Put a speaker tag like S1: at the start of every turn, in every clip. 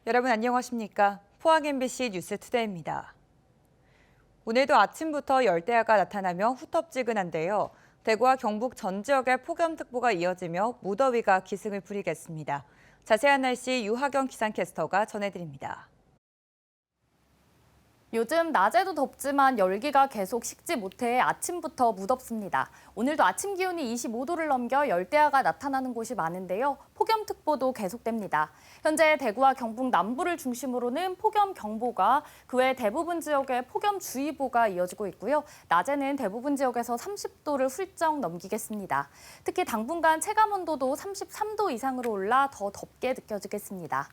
S1: 여러분 안녕하십니까? 포항 MBC 뉴스투데이입니다. 오늘도 아침부터 열대야가 나타나며 후텁지근한데요. 대구와 경북 전 지역에 폭염특보가 이어지며 무더위가 기승을 부리겠습니다. 자세한 날씨 유하경 기상캐스터가 전해드립니다.
S2: 요즘 낮에도 덥지만 열기가 계속 식지 못해 아침부터 무덥습니다. 오늘도 아침 기온이 25도를 넘겨 열대야가 나타나는 곳이 많은데요. 폭염특보도 계속됩니다. 현재 대구와 경북 남부를 중심으로는 폭염경보가, 그 외 대부분 지역에 폭염주의보가 이어지고 있고요. 낮에는 대부분 지역에서 30도를 훌쩍 넘기겠습니다. 특히 당분간 체감온도도 33도 이상으로 올라 더 덥게 느껴지겠습니다.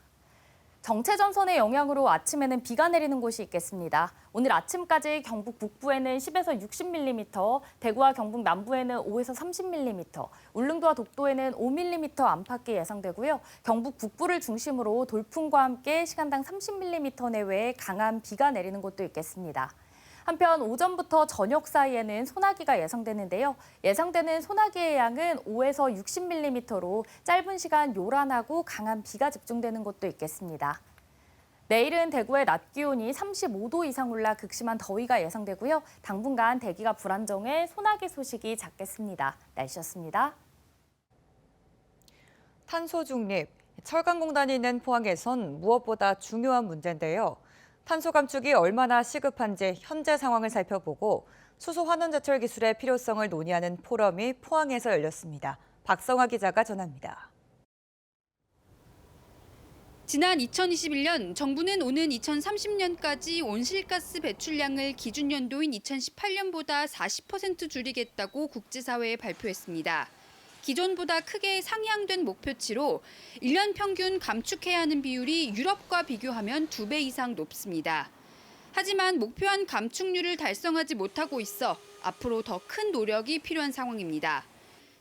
S2: 정체전선의 영향으로 아침에는 비가 내리는 곳이 있겠습니다. 오늘 아침까지 경북 북부에는 10에서 60mm, 대구와 경북 남부에는 5에서 30mm, 울릉도와 독도에는 5mm 안팎이 예상되고요. 경북 북부를 중심으로 돌풍과 함께 시간당 30mm 내외의 강한 비가 내리는 곳도 있겠습니다. 한편 오전부터 저녁 사이에는 소나기가 예상되는데요. 예상되는 소나기의 양은 5에서 60mm로 짧은 시간 요란하고 강한 비가 집중되는 곳도 있겠습니다. 내일은 대구의 낮 기온이 35도 이상 올라 극심한 더위가 예상되고요. 당분간 대기가 불안정해 소나기 소식이 잦겠습니다. 날씨였습니다.
S1: 탄소 중립, 철강공단이 있는 포항에선 무엇보다 중요한 문제인데요. 탄소 감축이 얼마나 시급한지 현재 상황을 살펴보고 수소 환원 제철 기술의 필요성을 논의하는 포럼이 포항에서 열렸습니다. 박성화 기자가 전합니다.
S3: 지난 2021년 정부는 오는 2030년까지 온실가스 배출량을 기준 연도인 2018년보다 40% 줄이겠다고 국제사회에 발표했습니다. 기존보다 크게 상향된 목표치로 1년 평균 감축해야 하는 비율이 유럽과 비교하면 2배 이상 높습니다. 하지만 목표한 감축률을 달성하지 못하고 있어 앞으로 더 큰 노력이 필요한 상황입니다.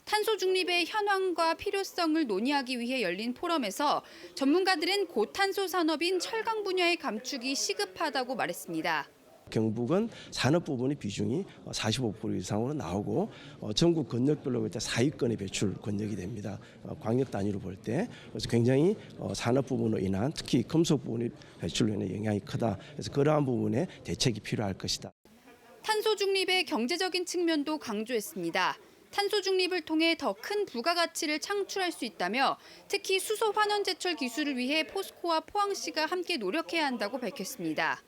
S3: 탄소 중립의 현황과 필요성을 논의하기 위해 열린 포럼에서 전문가들은 고탄소 산업인 철강 분야의 감축이 시급하다고 말했습니다.
S4: 경북은 산업 부분의 비중이 45% 이상으로 나오고 전국 권역별로 볼 때 사위권의 배출 권역이 됩니다. 광역 단위로 볼 때. 그래서 굉장히 산업 부분으로 인한 특히 금속 부분의 배출로 인해 영향이 크다. 그래서 그러한 부분에 대책이 필요할 것이다.
S3: 탄소 중립의 경제적인 측면도 강조했습니다. 탄소 중립을 통해 더 큰 부가가치를 창출할 수 있다며 특히 수소 환원 제철 기술을 위해 포스코와 포항시가 함께 노력해야 한다고 밝혔습니다.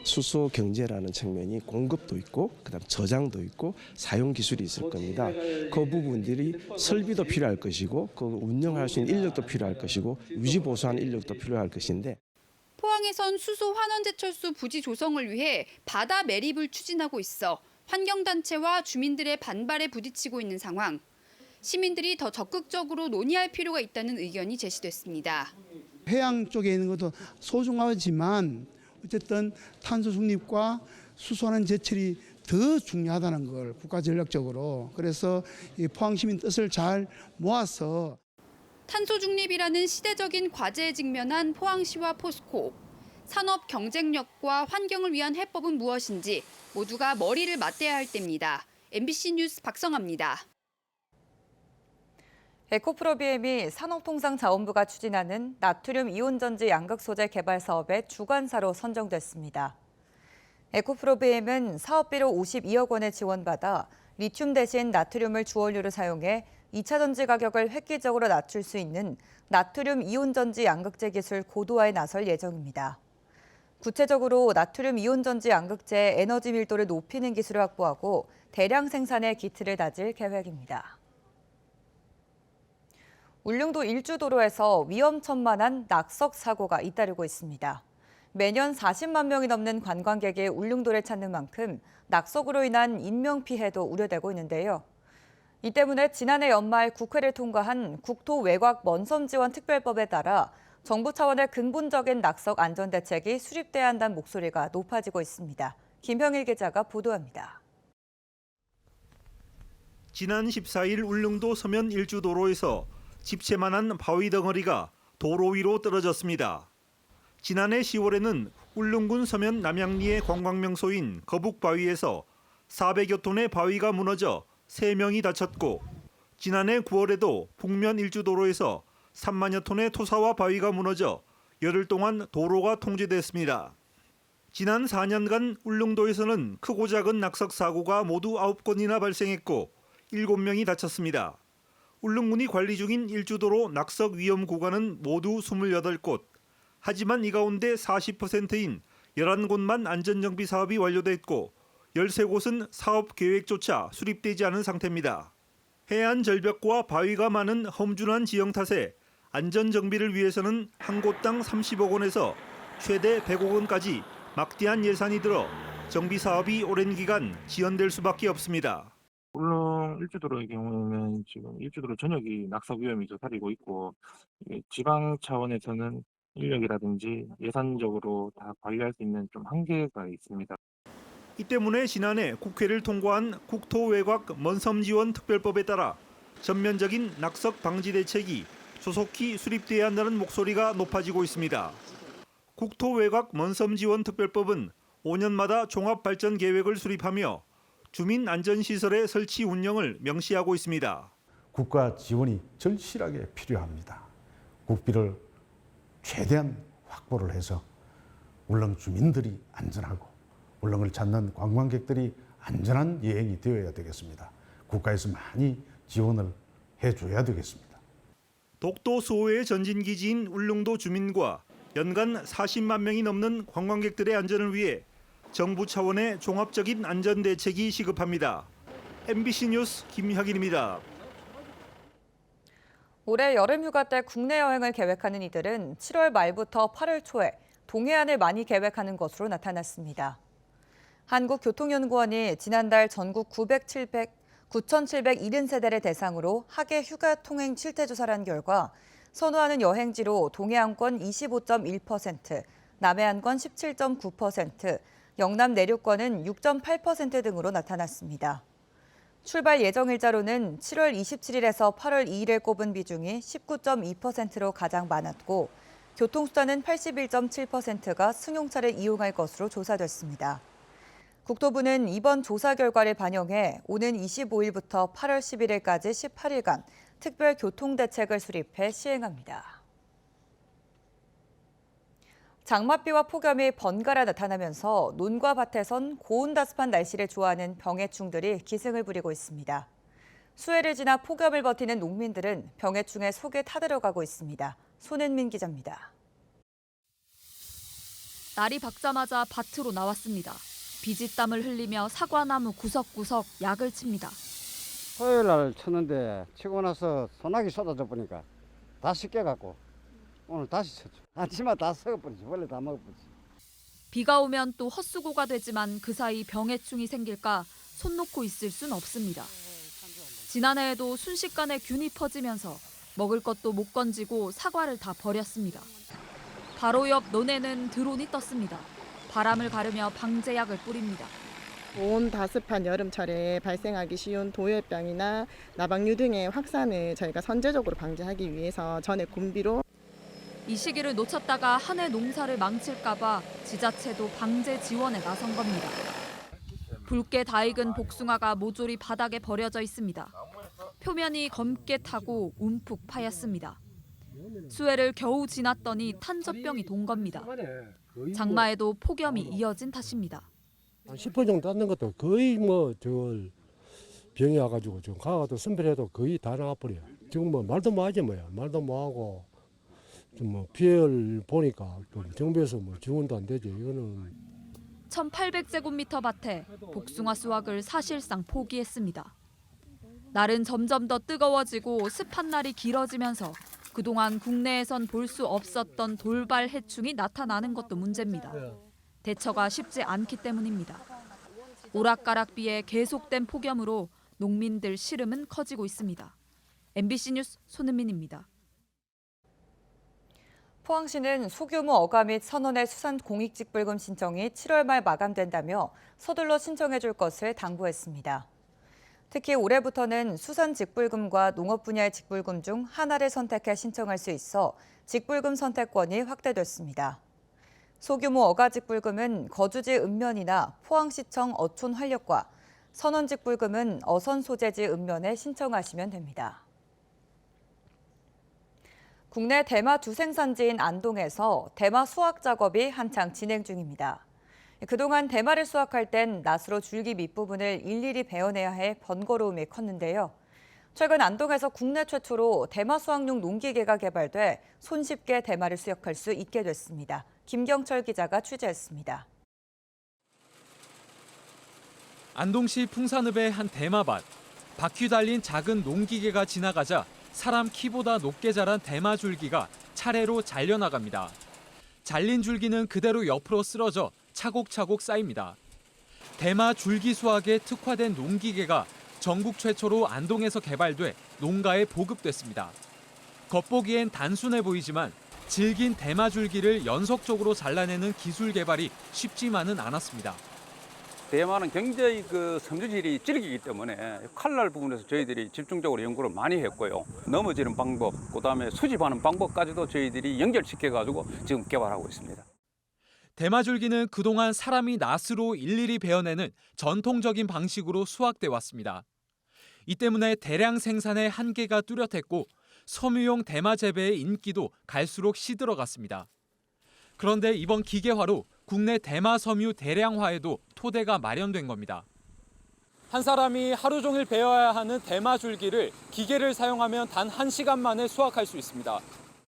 S4: 수소 경제라는 측면이 공급도 있고 그다음 저장도 있고 사용 기술이 있을 겁니다. 그 부분들이 설비도 필요할 것이고 그 운영할 수 있는 인력도 필요할 것이고 유지 보수하는 인력도 필요할 것인데
S3: 포항에선 수소 환원제철소 부지 조성을 위해 바다 매립을 추진하고 있어 환경단체와 주민들의 반발에 부딪히고 있는 상황. 시민들이 더 적극적으로 논의할 필요가 있다는 의견이 제시됐습니다.
S5: 해양 쪽에 있는 것도 소중하지만 어쨌든 탄소 중립과 수소환원 제철이 더 중요하다는 걸 국가전략적으로 그래서 이 포항 시민 뜻을 잘 모아서
S3: 탄소 중립이라는 시대적인 과제에 직면한 포항시와 포스코. 산업 경쟁력과 환경을 위한 해법은 무엇인지 모두가 머리를 맞대야 할 때입니다. MBC 뉴스 박성아입니다.
S1: 에코프로비엠이 산업통상자원부가 추진하는 나트륨 이온전지 양극 소재 개발 사업의 주관사로 선정됐습니다. 에코프로비엠은 사업비로 52억 원을 지원받아 리튬 대신 나트륨을 주원료로 사용해 2차 전지 가격을 획기적으로 낮출 수 있는 나트륨 이온전지 양극재 기술 고도화에 나설 예정입니다. 구체적으로 나트륨 이온전지 양극재의 에너지 밀도를 높이는 기술을 확보하고 대량 생산의 기틀을 다질 계획입니다. 울릉도 일주도로에서 위험천만한 낙석 사고가 잇따르고 있습니다. 매년 40만 명이 넘는 관광객이 울릉도를 찾는 만큼 낙석으로 인한 인명피해도 우려되고 있는데요. 이 때문에 지난해 연말 국회를 통과한 국토외곽먼섬지원특별법에 따라 정부 차원의 근본적인 낙석 안전대책이 수립돼야 한다는 목소리가 높아지고 있습니다. 김형일 기자가 보도합니다.
S6: 지난 14일 울릉도 서면 일주도로에서 집채만한 바위 덩어리가 도로 위로 떨어졌습니다. 지난해 10월에는 울릉군 서면 남양리의 관광명소인 거북바위에서 400여 톤의 바위가 무너져 3명이 다쳤고 지난해 9월에도 북면 일주도로에서 3만여 톤의 토사와 바위가 무너져 열흘 동안 도로가 통제됐습니다. 지난 4년간 울릉도에서는 크고 작은 낙석 사고가 모두 9건이나 발생했고 7명이 다쳤습니다. 울릉군이 관리 중인 일주도로 낙석 위험 구간은 모두 28곳. 하지만 이 가운데 40%인 11곳만 안전정비 사업이 완료됐고 13곳은 사업 계획조차 수립되지 않은 상태입니다. 해안 절벽과 바위가 많은 험준한 지형 탓에 안전정비를 위해서는 한 곳당 30억 원에서 최대 100억 원까지 막대한 예산이 들어 정비 사업이 오랜 기간 지연될 수밖에 없습니다.
S7: 울릉 일주도로의 경우에는 지금 일주도로 전역이 낙석 위험이 쏟아지고 있고 지방 차원에서는 인력이라든지 예산적으로 다 관리할 수 있는 좀 한계가 있습니다.
S6: 이 때문에 지난해 국회를 통과한 국토외곽 먼섬지원 특별법에 따라 전면적인 낙석 방지 대책이 조속히 수립돼야 한다는 목소리가 높아지고 있습니다. 국토외곽 먼섬지원 특별법은 5년마다 종합발전 계획을 수립하며 주민 안전시설의 설치 운영을 명시하고 있습니다.
S8: 국가 지원이 절실하게 필요합니다. 국비를 최대한 확보를 해서 울릉 주민들이 안전하고 울릉을 찾는 관광객들이 안전한 여행이 되어야 되겠습니다. 국가에서 많이 지원을 해줘야 되겠습니다.
S6: 독도 수호의 전진기지인 울릉도 주민과 연간 40만 명이 넘는 관광객들의 안전을 위해 정부 차원의 종합적인 안전대책이 시급합니다. MBC 뉴스 김혁인입니다.
S1: 올해 여름휴가 때 국내 여행을 계획하는 이들은 7월 말부터 8월 초에 동해안을 많이 계획하는 것으로 나타났습니다. 한국교통연구원이 지난달 전국 9,770세대를 대상으로 하계 휴가 통행 실태조사를 한 결과 선호하는 여행지로 동해안권 25.1%, 남해안권 17.9%, 영남 내륙권은 6.8% 등으로 나타났습니다. 출발 예정일자로는 7월 27일에서 8월 2일을 꼽은 비중이 19.2%로 가장 많았고 교통수단은 81.7%가 승용차를 이용할 것으로 조사됐습니다. 국토부는 이번 조사 결과를 반영해 오는 25일부터 8월 11일까지 18일간 특별 교통대책을 수립해 시행합니다. 장맛비와 폭염이 번갈아 나타나면서 논과 밭에선 고온다습한 날씨를 좋아하는 병해충들이 기승을 부리고 있습니다. 수해를 지나 폭염을 버티는 농민들은 병해충의 속에 타들어가고 있습니다. 손은민 기자입니다.
S2: 날이 밝자마자 밭으로 나왔습니다. 비지땀을 흘리며 사과나무 구석구석 약을 칩니다.
S9: 토요일 날 쳤는데 치고 나서 소나기 쏟아져 보니까 다 씻겨갖고 오늘 다시 쳤죠. 아침에 다 썩어버리지. 원래 다 먹어버리지.
S2: 비가 오면 또 헛수고가 되지만 그 사이 병해충이 생길까 손 놓고 있을 순 없습니다. 지난해에도 순식간에 균이 퍼지면서 먹을 것도 못 건지고 사과를 다 버렸습니다. 바로 옆 논에는 드론이 떴습니다. 바람을 가르며 방제약을 뿌립니다.
S10: 고온다습한 여름철에 발생하기 쉬운 도열병이나 나방류 등의 확산을 저희가 선제적으로 방지하기 위해서 전액 군비로
S2: 이 시기를 놓쳤다가 한 해 농사를 망칠까 봐 지자체도 방제 지원에 나선 겁니다. 붉게 다 익은 복숭아가 모조리 바닥에 버려져 있습니다. 표면이 검게 타고 움푹 파였습니다. 수해를 겨우 지났더니 탄저병이 돈 겁니다. 장마에도 폭염이 이어진 탓입니다.
S11: 한 10분 정도 땄는 것도 거의 병이 와가지고 지금 가가도 선별해도 거의 다 나와버려요. 지금 말도 못하지 뭐야. 말도 못하고 좀 피해를 보니까 정부에서 지원도 안 되죠. 이거는
S2: 1,800제곱미터 밭에 복숭아 수확을 사실상 포기했습니다. 날은 점점 더 뜨거워지고 습한 날이 길어지면서 그동안 국내에선 볼 수 없었던 돌발 해충이 나타나는 것도 문제입니다. 대처가 쉽지 않기 때문입니다. 오락가락비에 계속된 폭염으로 농민들 시름은 커지고 있습니다. MBC 뉴스 손은민입니다.
S1: 포항시는 소규모 어가 및 선원의 수산 공익직불금 신청이 7월 말 마감된다며 서둘러 신청해 줄 것을 당부했습니다. 특히 올해부터는 수산 직불금과 농업 분야의 직불금 중 하나를 선택해 신청할 수 있어 직불금 선택권이 확대됐습니다. 소규모 어가 직불금은 거주지 읍면이나 포항시청 어촌 활력과 선원 직불금은 어선 소재지 읍면에 신청하시면 됩니다. 국내 대마 주생산지인 안동에서 대마 수확 작업이 한창 진행 중입니다. 그동안 대마를 수확할 땐 낫으로 줄기 밑부분을 일일이 베어내야 해 번거로움이 컸는데요. 최근 안동에서 국내 최초로 대마 수확용 농기계가 개발돼 손쉽게 대마를 수확할 수 있게 됐습니다. 김경철 기자가 취재했습니다.
S12: 안동시 풍산읍의 한 대마밭. 바퀴 달린 작은 농기계가 지나가자 사람 키보다 높게 자란 대마 줄기가 차례로 잘려나갑니다. 잘린 줄기는 그대로 옆으로 쓰러져 차곡차곡 쌓입니다. 대마 줄기 수확에 특화된 농기계가 전국 최초로 안동에서 개발돼 농가에 보급됐습니다. 겉보기엔 단순해 보이지만 질긴 대마 줄기를 연속적으로 잘라내는 기술 개발이 쉽지만은 않았습니다.
S13: 대마는 굉장히 섬유질이 질기기 때문에 칼날 부분에서 저희들이 집중적으로 연구를 많이 했고요. 넘어지는 방법, 그다음에 수집하는 방법까지도 저희들이 연결시켜가지고 지금 개발하고 있습니다.
S12: 대마줄기는 그동안 사람이 낫으로 일일이 베어내는 전통적인 방식으로 수확돼 왔습니다. 이 때문에 대량 생산의 한계가 뚜렷했고 섬유용 대마 재배의 인기도 갈수록 시들어갔습니다. 그런데 이번 기계화로 국내 대마 섬유 대량화에도 토대가 마련된 겁니다. 한 사람이 하루 종일 베어야 하는 대마 줄기를 기계를 사용하면 단 1시간 만에 수확할 수 있습니다.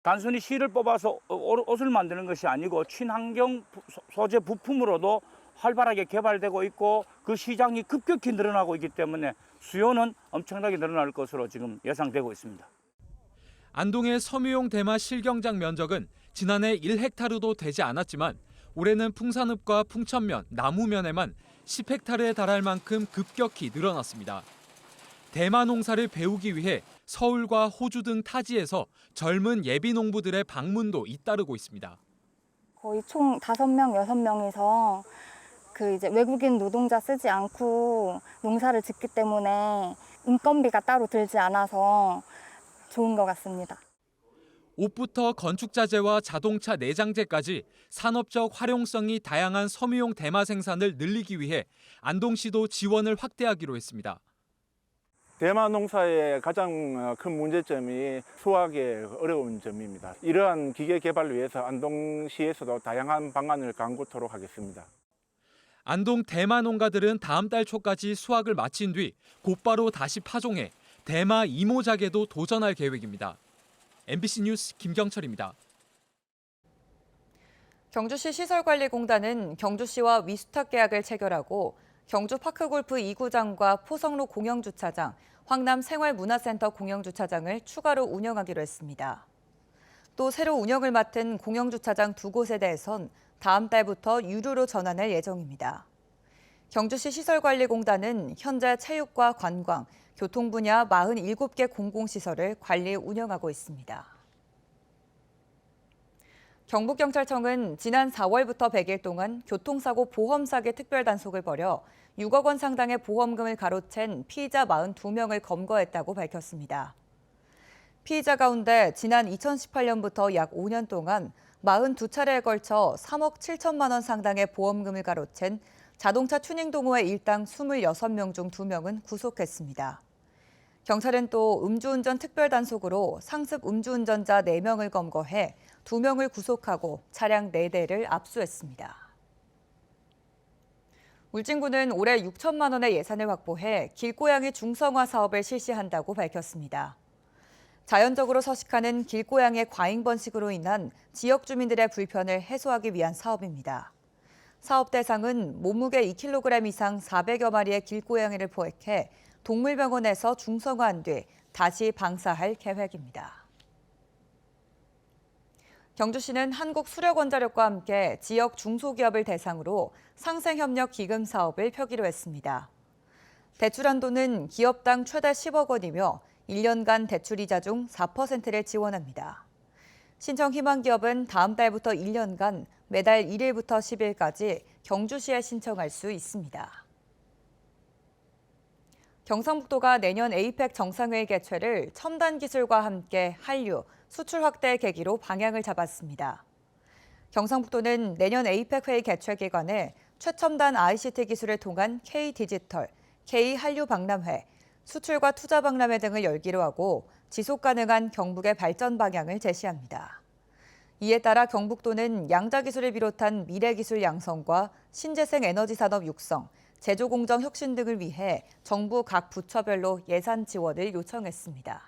S14: 단순히 실을 뽑아서 옷을 만드는 것이 아니고 친환경 소재 부품으로도 활발하게 개발되고 있고 그 시장이 급격히 늘어나고 있기 때문에 수요는 엄청나게 늘어날 것으로 지금 예상되고 있습니다.
S12: 안동의 섬유용 대마 실경장 면적은 지난해 1헥타르도 되지 않았지만 올해는 풍산읍과 풍천면, 나무면에만 10헥타르에 달할 만큼 급격히 늘어났습니다. 대마 농사를 배우기 위해 서울과 호주 등 타지에서 젊은 예비 농부들의 방문도 잇따르고 있습니다.
S15: 거의 총 5명, 6명이서 이제 외국인 노동자 쓰지 않고 농사를 짓기 때문에 인건비가 따로 들지 않아서 좋은 것 같습니다.
S12: 옷부터 건축자재와 자동차 내장재까지 산업적 활용성이 다양한 섬유용 대마 생산을 늘리기 위해 안동시도 지원을 확대하기로 했습니다.
S16: 대마 농사의 가장 큰 문제점이 수확의 어려운 점입니다. 이러한 기계 개발을 위해서 안동시에서도 다양한 방안을 강구토록 하겠습니다.
S12: 안동 대마 농가들은 다음 달 초까지 수확을 마친 뒤 곧바로 다시 파종해 대마 이모작에도 도전할 계획입니다. MBC 뉴스 김경철입니다.
S1: 경주시 시설관리공단은 경주시와 위수탁 계약을 체결하고 경주 파크골프 2구장과 포성로 공영주차장, 황남 생활문화센터 공영주차장을 추가로 운영하기로 했습니다. 또 새로 운영을 맡은 공영주차장 2곳에 대해선 다음 달부터 유료로 전환할 예정입니다. 경주시 시설관리공단은 현재 체육과 관광, 교통 분야 47개 공공시설을 관리 운영하고 있습니다. 경북경찰청은 지난 4월부터 100일 동안 교통사고 보험사기 특별단속을 벌여 6억 원 상당의 보험금을 가로챈 피의자 42명을 검거했다고 밝혔습니다. 피의자 가운데 지난 2018년부터 약 5년 동안 42차례에 걸쳐 3억 7천만 원 상당의 보험금을 가로챈 자동차 튜닝 동호회 일당 26명 중 2명은 구속했습니다. 경찰은 또 음주운전 특별단속으로 상습 음주운전자 4명을 검거해 2명을 구속하고 차량 4대를 압수했습니다. 울진군은 올해 6천만 원의 예산을 확보해 길고양이 중성화 사업을 실시한다고 밝혔습니다. 자연적으로 서식하는 길고양이의 과잉 번식으로 인한 지역 주민들의 불편을 해소하기 위한 사업입니다. 사업 대상은 몸무게 2kg 이상 400여 마리의 길고양이를 포획해 동물병원에서 중성화한 뒤 다시 방사할 계획입니다. 경주시는 한국수력원자력과 함께 지역 중소기업을 대상으로 상생협력 기금 사업을 펴기로 했습니다. 대출 한도는 기업당 최대 10억 원이며 1년간 대출이자 중 4%를 지원합니다. 신청 희망 기업은 다음 달부터 1년간 매달 1일부터 10일까지 경주시에 신청할 수 있습니다. 경상북도가 내년 에이펙 정상회의 개최를 첨단 기술과 함께 한류, 수출 확대의 계기로 방향을 잡았습니다. 경상북도는 내년 에이펙 회의 개최 기간에 최첨단 ICT 기술을 통한 K-디지털, K-한류 박람회, 수출과 투자 박람회 등을 열기로 하고 지속 가능한 경북의 발전 방향을 제시합니다. 이에 따라 경북도는 양자기술을 비롯한 미래기술 양성과 신재생 에너지 산업 육성, 제조공정 혁신 등을 위해 정부 각 부처별로 예산 지원을 요청했습니다.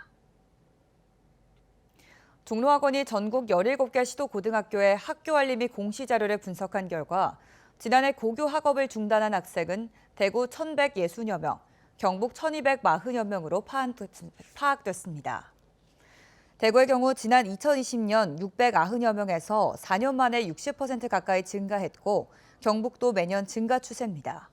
S1: 종로학원이 전국 17개 시도고등학교의 학교알림 및 공시자료를 분석한 결과 지난해 고교 학업을 중단한 학생은 대구 1,160여 명, 경북 1,240여 명으로 파악됐습니다. 대구의 경우 지난 2020년 690여 명에서 4년 만에 60% 가까이 증가했고 경북도 매년 증가 추세입니다.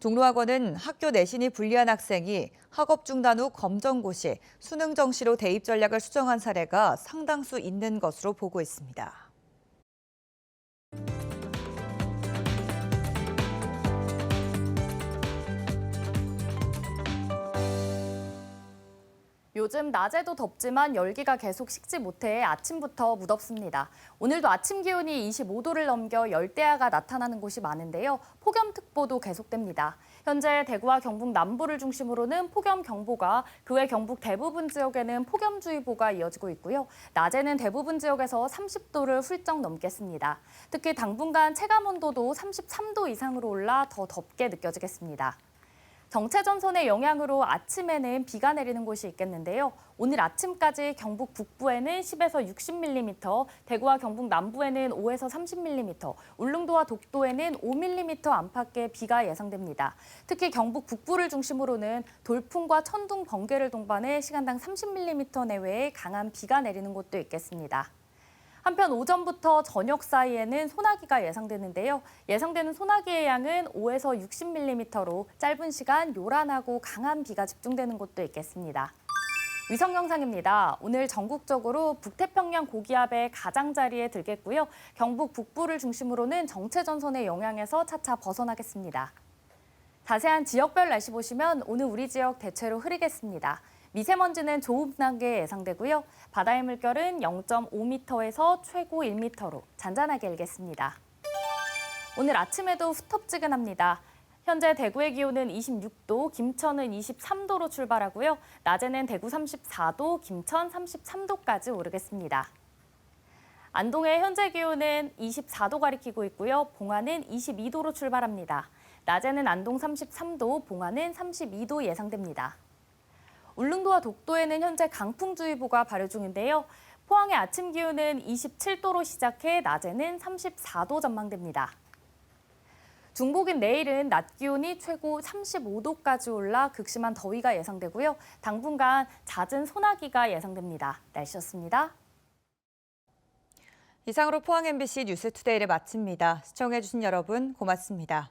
S1: 종로학원은 학교 내신이 불리한 학생이 학업 중단 후 검정고시, 수능 정시로 대입 전략을 수정한 사례가 상당수 있는 것으로 보고 있습니다.
S2: 요즘 낮에도 덥지만 열기가 계속 식지 못해 아침부터 무덥습니다. 오늘도 아침 기온이 25도를 넘겨 열대야가 나타나는 곳이 많은데요. 폭염특보도 계속됩니다. 현재 대구와 경북 남부를 중심으로는 폭염경보가, 그 외 경북 대부분 지역에는 폭염주의보가 이어지고 있고요. 낮에는 대부분 지역에서 30도를 훌쩍 넘겠습니다. 특히 당분간 체감온도도 33도 이상으로 올라 더 덥게 느껴지겠습니다. 정체전선의 영향으로 아침에는 비가 내리는 곳이 있겠는데요. 오늘 아침까지 경북 북부에는 10에서 60mm, 대구와 경북 남부에는 5에서 30mm, 울릉도와 독도에는 5mm 안팎의 비가 예상됩니다. 특히 경북 북부를 중심으로는 돌풍과 천둥, 번개를 동반해 시간당 30mm 내외의 강한 비가 내리는 곳도 있겠습니다. 한편 오전부터 저녁 사이에는 소나기가 예상되는데요. 예상되는 소나기의 양은 5에서 60mm로 짧은 시간 요란하고 강한 비가 집중되는 곳도 있겠습니다. 위성 영상입니다. 오늘 전국적으로 북태평양 고기압의 가장자리에 들겠고요. 경북 북부를 중심으로는 정체전선의 영향에서 차차 벗어나겠습니다. 자세한 지역별 날씨 보시면 오늘 우리 지역 대체로 흐리겠습니다. 미세먼지는 좋은 단계 예상되고요. 바다의 물결은 0.5m에서 최고 1m로 잔잔하게 일겠습니다. 오늘 아침에도 후텁지근합니다. 현재 대구의 기온은 26도, 김천은 23도로 출발하고요. 낮에는 대구 34도, 김천 33도까지 오르겠습니다. 안동의 현재 기온은 24도 가리키고 있고요. 봉화는 22도로 출발합니다. 낮에는 안동 33도, 봉화는 32도 예상됩니다. 울릉도와 독도에는 현재 강풍주의보가 발효 중인데요. 포항의 아침 기온은 27도로 시작해 낮에는 34도 전망됩니다. 중복인 내일은 낮 기온이 최고 35도까지 올라 극심한 더위가 예상되고요. 당분간 잦은 소나기가 예상됩니다. 날씨였습니다.
S1: 이상으로 포항 MBC 뉴스투데이를 마칩니다. 시청해주신 여러분 고맙습니다.